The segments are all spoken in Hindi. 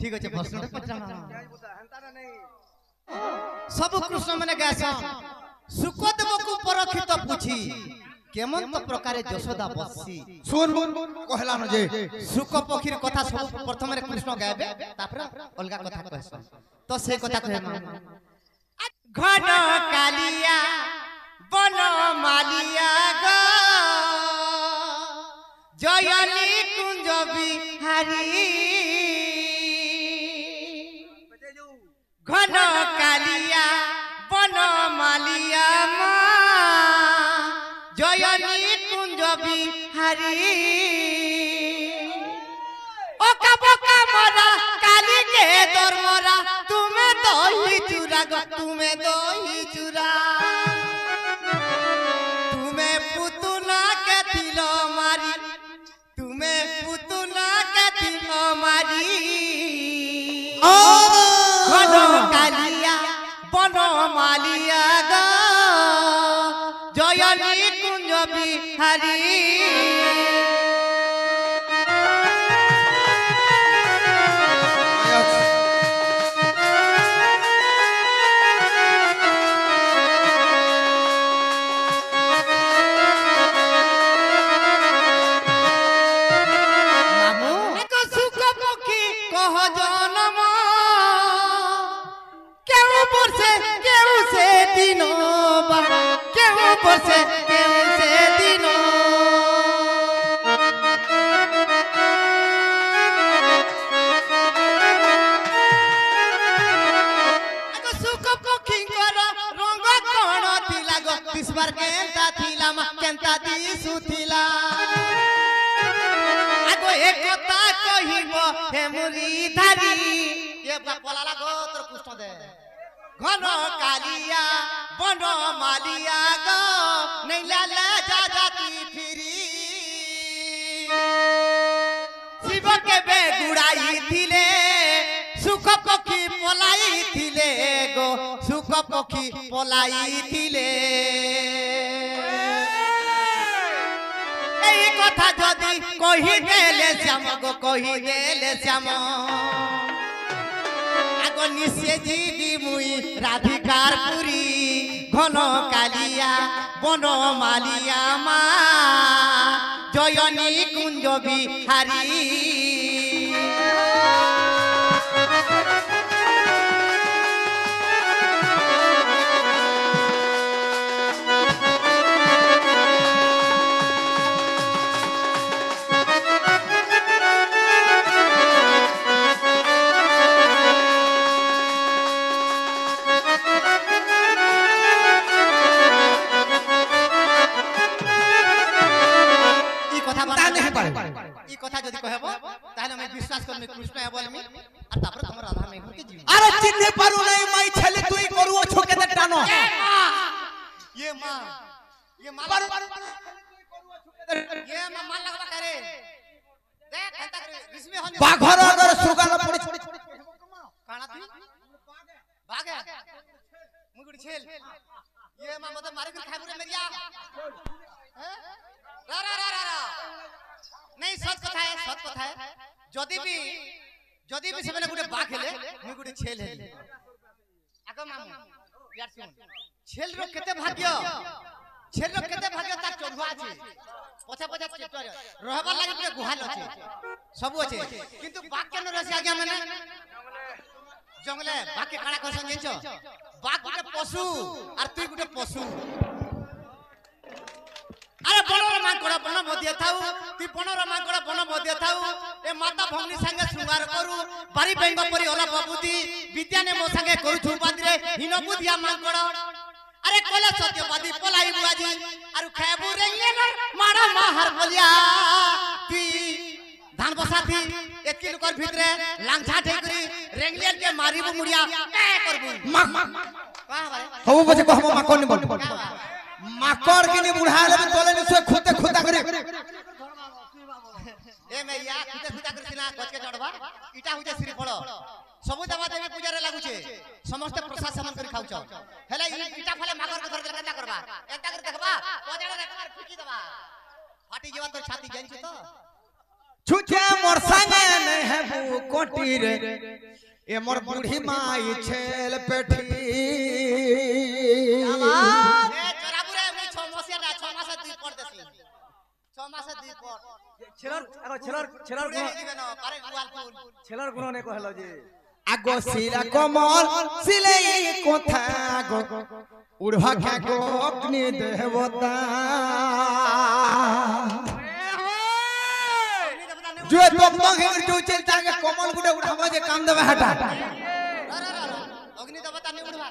ठीक अछि प्रश्न पचरा सब कृष्ण माने गासन सुखदेव को परखित पूछी केमन तो प्रकार यशोदा बसी सुन कहला न जे सुख पक्षीर कथा सब प्रथम रे कृष्ण गाबे तापर अलगा कथा कहसन तो से कथा कहे घन कालिया बन मालिया ग जयनी कुंज बिहारी घन कालिया बन मालिया जयनी कुंज बिहारी ओका बोका मोरा काली के दरमरा तुम्हें दही चूरा गो तुम्हें दही चूरा तुम्हें पुतुना के दिल मारी तुम्हें पुतुना के दिल मारी घन कालिया बन मालिया ग जयनी कुंज बिहारी घन कालिया बन मालिया ग नैला ले जा जाती फिरी शिव के बेगुड़ाई थिले सुख पक्षी पलाई थिले गो सुख पक्षी पलाई थिले এই কথা যদি কহি গেলে শ্যাম গো কহি গেলে শ্যাম আগো নিশে জিবি মুই রাধিকার পুরী ঘন কালিয়া বন মালিয়া মা জয়নী কুঞ্জ বিহারী ई कथा जदी कहबो ताले मैं विश्वास करमे कृष्ण है बोलमी आ तापर तुम राधा में के जीव अरे चिन्हे पारू नहीं माई छले तुई करू छोके दे टानो ये मां ये मां मान लगबा करे देख हंता करे इसमें होने बाघर अगर सुगा न पड़ी काना तू भागे मुगुड़ छेल ये मां मतलब मारे के खाबू रे मेरिया रा रा रा रा नहीं सच कथा है जदी भी से मैंने गुटे बाघ हेले मु गुटे छेल हेले आगो मामू यार सुन छेल रो केते भाग्य ता चढ़ुआ अछि पछे चेटर रहबा लागि पुरे गुहाल अछि सब अछि किंतु बाघ केन रहसी आज्ञा माने जंगले बाघ के काना कहसन जेंचो बाघ गुटे पशु और तू गुटे पशु अरे बनर मांकड़ा बन बदिया थाउ ती बनर मांकड़ा बन बदिया थाउ ए माता भगनी संगे सुंगार करू बारी बेंग परी ओला बाबूती विद्या ने मो संगे करू छुपादी रे हिन बुधिया मांकड़ा अरे कोला सत्यवादी पलाई बुआजी अरु खाबू रेंगे न मारा माहर बोलिया ती धान बसाथी एक किलो कर भितरे लांगछा ठेकरी रेंगलेन के मारीबू मुड़िया ए करबू का बारे हो बजे कहबो माकोन नि बोल माकड़ के नि बुढ़ा ले तोले नि से खुदे खुदा करे ए मैया खुदे खुदा करसिना गछ के चढ़बा इटा होते श्रीफल सबु देवा देवी पूजा रे लागु छे समस्त प्रसाद सामान कर खाउ छ हेला इटा फले माकड़ के धर के केता करबा एता कर देखबा पजड़ा रे कमार फुकी देबा फाटी जेवा तो छाती जानि छ तो छुचे मोर संगे नहीं है बू कोटी रे ए मोर बूढ़ी माई छेल पेठी ए चोराबू रे मुई 6 मासे 2 पड़ देसी 6 मासे 2 पड़ छेलर दिबे न पारे गुआल फूल गुण ने कहलो जे आगो सिरा कोमल सिलेई कोथा गो उड़वा के गो अग्नि देवता जो तो मगे जो चलता के कोमल गुडे उठावा जे काम देबे हटा अग्नि देवता नहीं उड़वा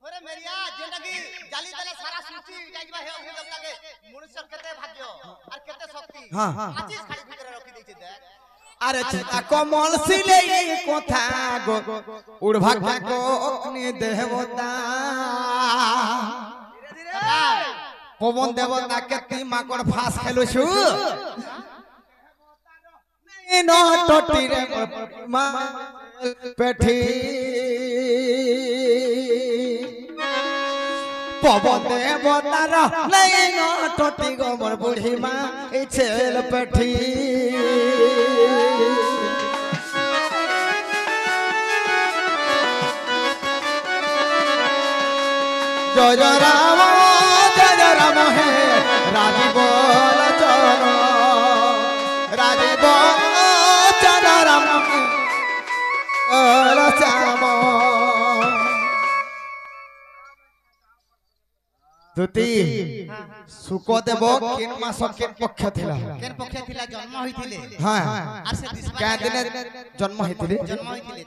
ओरे मेरिया जेटा की जाली तले सारा सूची जाइबा हे अग्नि देवता के मनुष्य केते भाग्य और केते शक्ति हां आचीज खाली भीतर रखी दैछे दे अरे चिता कोमल सिलेई कोथा गो उड़वा के गो अग्नि देवता पवन देवता केती माकड़ फास खेलो छु नो टोटी रे मा पेठी पवन देवतार नहीं नो टोटी गो मोर बूढ़ी मां ए छेल पेठी जय राम है राजीव चरण राजीव चरण राम श्याम तुति सुखदेव केन मास केन पक्ष थिला जन्म होइथिले हां आर से क्या दिने जन्म होइथिले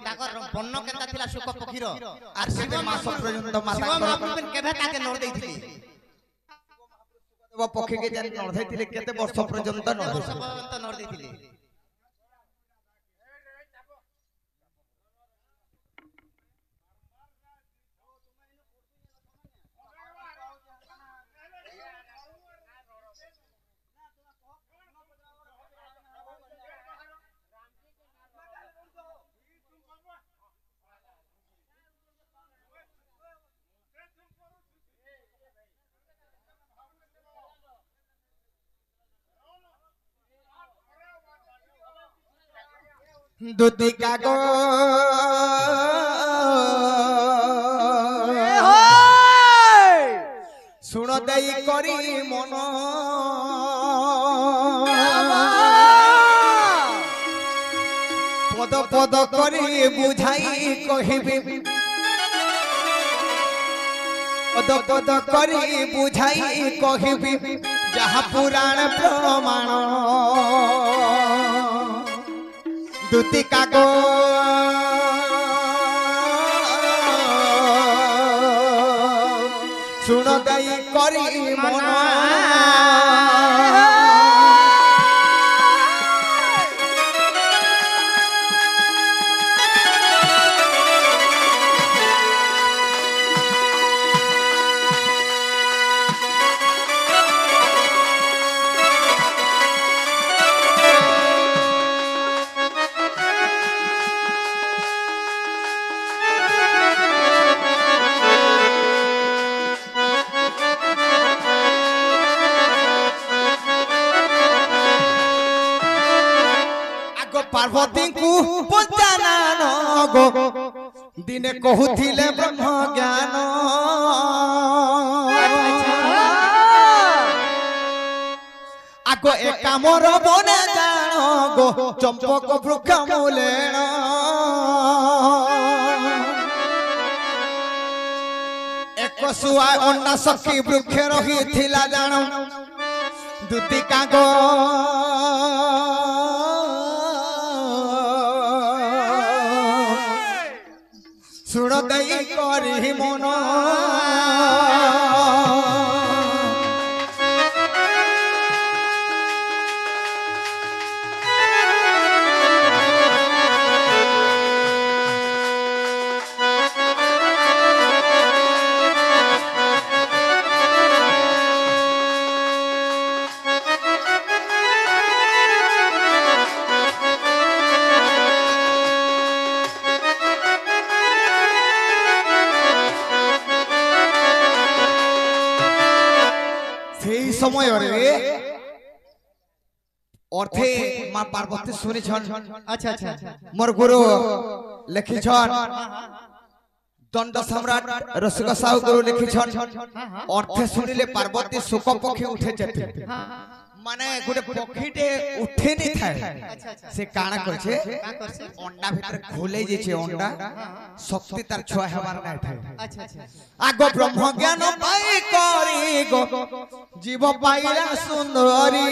ताकर बन्न केता थिला सुख पखीर आर से मास पर्यंत माता शिव महाप्रभु केभे ताके नोर दैथिले वो पक्षी के जन नोर दैथिले केते वर्ष पर्यंत नोर दैथिले दुती का गो सुन दई करी मन पद पद करी बुझाई कहिबी पद पद करी बुझाई कहिबी जहाँ पुराण प्रमाण दुती का गो सुन दई करी मन पार्वती को पचाना गो दिने कहूथिले ब्रह्म ज्ञान आगो एकामर बने जान गो चंपक वृक्ष मूलेण एक सुआ अन्ना सखी वृक्ष रही थिला जान दुती का गो सुन दई करी मन समय रे अर्थे पार्वती सुनी छन अच्छा अच्छा मोर गुरु लिखी छन दंड सम्राट रसिक साहु गुरु लिखी छन अर्थ सुनिले पार्वती सुख पक्षी उठे जेते माने गुटे पक्षीटे उठे नि थाए से काना करछे अंडा भीतर खोले जे छे अंडा शक्ति तार छुआ हेबार नै थाए अच्छा अच्छा आगो ब्रह्म ज्ञान पाई करी गो जीव पाइला सुंदरी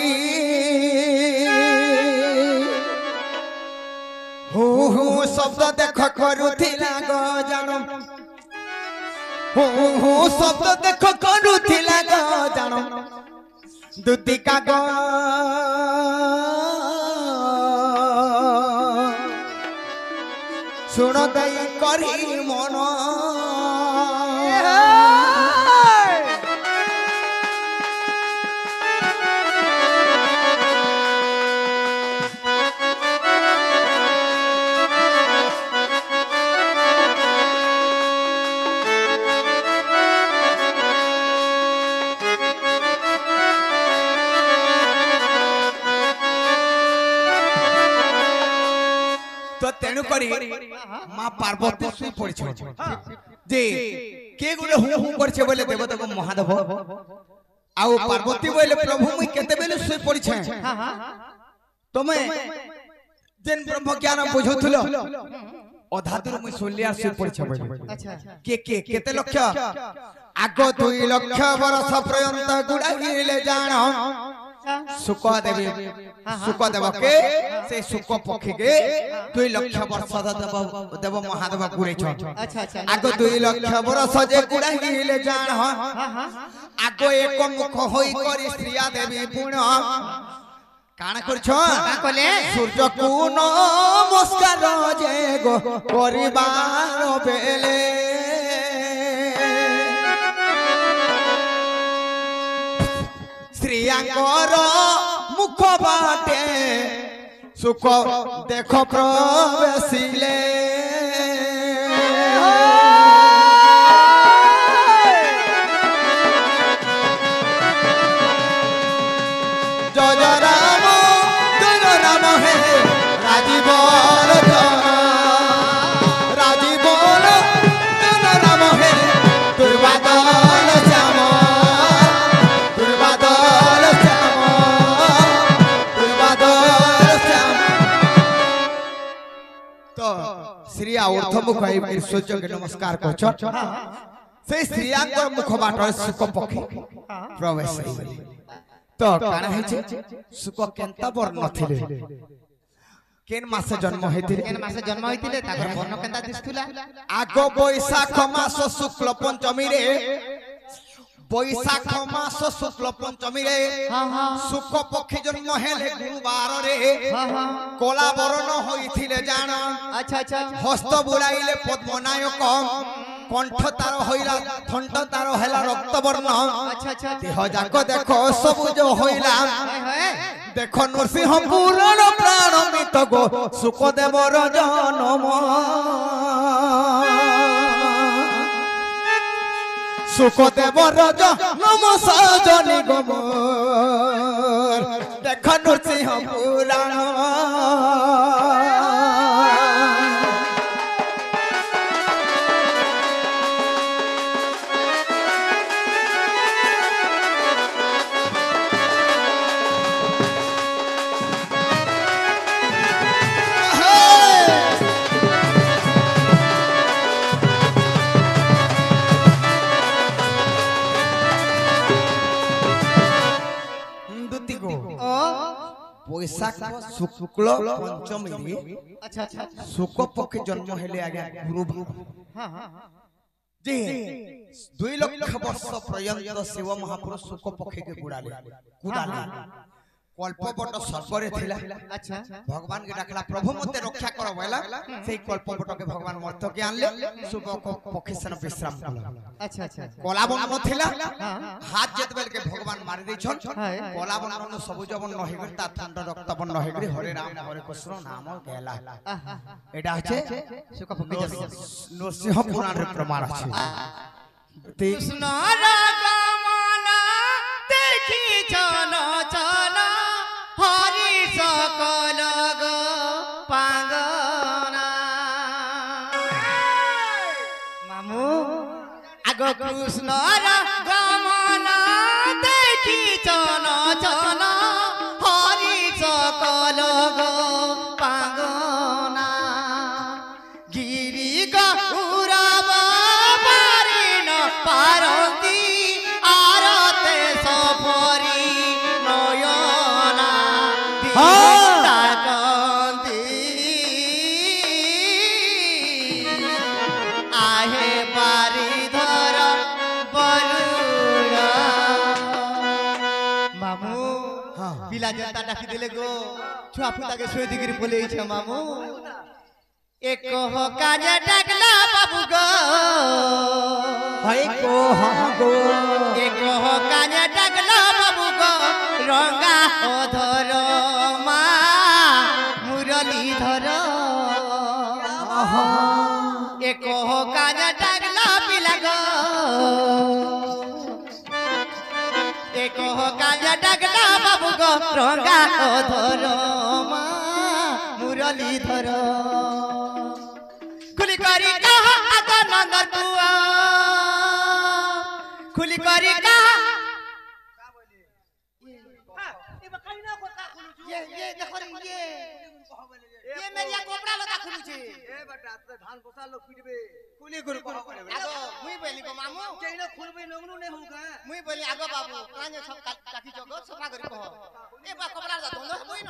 हु हु शब्द देख करुथिला गो जानो हु हु शब्द देख करुथिला गो जानो दुतिका गो सुन दई करी मन तेणु करी मां पार्वती सुई पड़ी छ जे के गुले हूं हूं करछे बोले देवता को महादेव आउ पार्वती बोले प्रभु मुई केते बेले सुई पड़ी छ तमे जेन ब्रह्म ज्ञान बुझुथलो अधातुर मुई सोलिया सुई पड़ी छ बोले अच्छा के केते लक्ष्य आगो 2 लाख वर्ष पर्यंत गुडाइले जान सुख देवी सुख देव के से सुख पक्षी के 2 लाख वर्ष देव महादेव गुड़े छ अच्छा अच्छा आगो 2 लाख वर्ष जे गुड़ाइले जान आगो एक मुख होई करी श्रिया देवी पुण काना करछ का कले सूर्य को नमस्कार जे गो परिवार बेले श्रियांकर मुख बाटे सुख देख प्रवेशिले जय राम हे राजीव राजीव जय राम हे दुर्वादल श्याम श्रिया ऊर्ध्वमुख सूर्य के नमस्कार करछ से श्रियांकर मुख बाट सुख पक्षी प्रवेश तो काना हेचे सुख केनता बर नथिले केन मासे जन्म होइतिले ताकर वर्ण केनता दिसथुला आगो बैशाख मास शुक्ल पंचमी रे बैशाख मास शुक्ल पंचमी रे सुख पक्षी जन्म हेले गुरुवार रे कोला बरण होइथिले जान अच्छा अच्छा हस्त बुलाइले पद्मनायक कंठ तार होइला थंट तार हैला रक्त वर्ण अच्छा अच्छा देह जाक देखो सबुज होइला देखो नरसिंह पुराण प्राण मित गो सुख देवर जन्म सुख देवर जन्म सजनी गमर देखो नरसिंह पुराण बैशाख शुक्ल पंचमी अच्छा अच्छा शुक्ल पक्ष जन्म हेले आगे गुरु जी 2 लाख वर्ष पर्यंत शिव महापुरुष शुक्ल पक्ष के गुड़ाले कल्पवट सर्परे थिला अच्छा भगवान के डाकला प्रभु मते रक्षा करो बोला सेई कल्पवट के भगवान मर्त के आनले शुक्ल पक्ष सन विश्राम कला अच्छा अच्छा कलाबन न थिला हाथ जेत बेल के भगवान मारि दै छन कलाबन न सबुज बन न हेगरि ता ठंड रक्त बन न हेगरि हरे राम हरे कृष्ण नाम गेला एडा আছে शुक्ल पक्ष नरसिंह पुराण रे प्रमाण আছে कृष्ण रागमन देखि चल चल हरि सकल আগ কৃষ্ণর গমন দেখি চন চন হরি সকল পাগনা গিরি গৌরব পারিণ পারতি আরতে সফরি নয়না তাকন্তি আহে বারিধর বরুণ মামু পিলা জনতা ডাকি দেলে গো ছুয়া ফুটাকে শুয়ে দিগিরি বলেইছে মামু এক কাজ ডাকলা বাবু গো হয় কো গো এক কাজ ডাকলা বাবু গো রঙা অধর মা মুরলী ধর এক কাজ ডাকলা পিলা গো এক কাজ ডাকলা বাবু গো রঙা অধর মা মুরলী ধর খুলি করি কাহা আগ নন্দর পুয়া খুলি করি কাহা ये देखो ये मेरी कोपड़ा लता खुलू छे ए बेटा तो धान पोसा लोग पीटबे कुली गुरु को आगो मुई बोली को मामू केना खुलबे नंगनु ने होगा मुई बोली आगो बाबू काने सब काकी जगो सफा करी कहो ए बा कोपड़ा लता दोनो होई न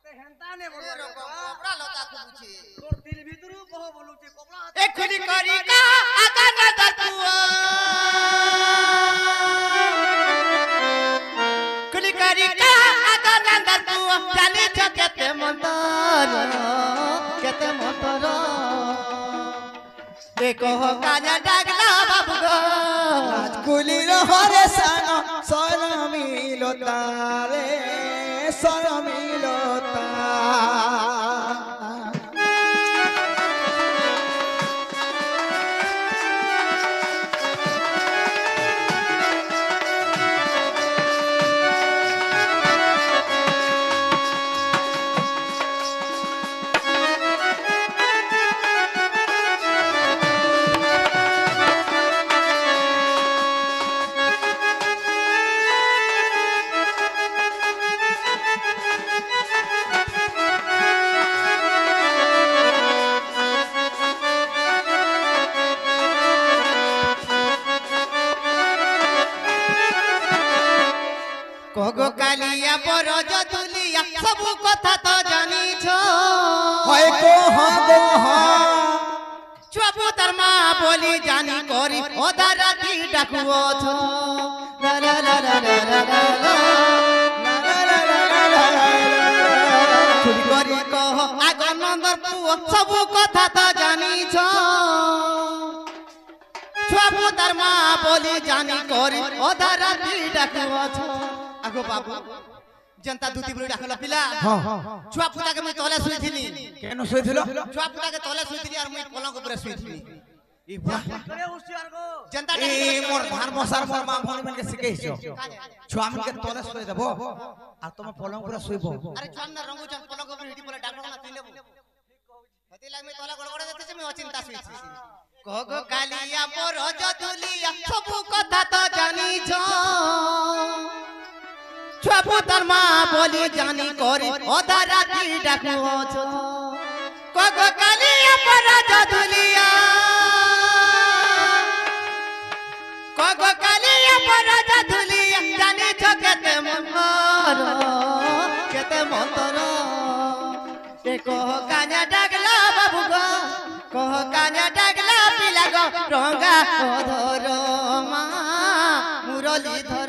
ते हेंता ने ए रो कोपड़ा लता खुलू छे तोर दिल भीतरु कहो बोलू छे कोपड़ा ए खुली करी का आगा न दतुआ खुली करी का आगा न दतुआ जाने छ केते मंतर देखो काजा डागला बाबू गो রাজকুলির হরে সান সরমিলতা রে সরমিলতা কগো কালিয়া বরজ তুলিয়া সব কথা তো জানিছ হয় কো গো চুয়াবু তার মা বলি জানি করি ওদা রাতি ডাকুছ লা লা লা লা লা লা খুলি করি কহ আগ নন্দর পুଅ সব কথা তো জানিছ চুয়াবু তার মা বলি জানি করি ওদা রাতি ডাকুছ আগো বাবু जनता दूती बुली डाकला पिला हां छुआ पुता के मैं तोले सुइथिनी কেন শুয়েছিল छुआ पुता के तोले सुइथिनी और मैं पलंग ऊपर सुइथिनी ई वाह करे होशियार गो जनता এ মোর ধর্ম সার মোর মা ভনি মানে শিখাইছো ছুয়া মানে তোলে শুয়ে দেব আর তোমার পলং পুরা শুইব अरे छुआ ना रंगू जन पलंग ऊपर हिटी बोले डाकला ना तिले हती लाग मैं तोला गड़गड़ देते मैं अचिंता सुइछि कगो कालिया बरज तुलिया सब कथा तो जानी छ छुआ तार माँ बोली जानी करी ओदा राती डाकुछ कगो कालिया बरज तुलिया कगो कालिया बरज तुलिया जानी छ केते मंतर ए कह कान्या डागला बाबू गो कह कान्या डागला पिला गो रंगा अधर मा मुरली धर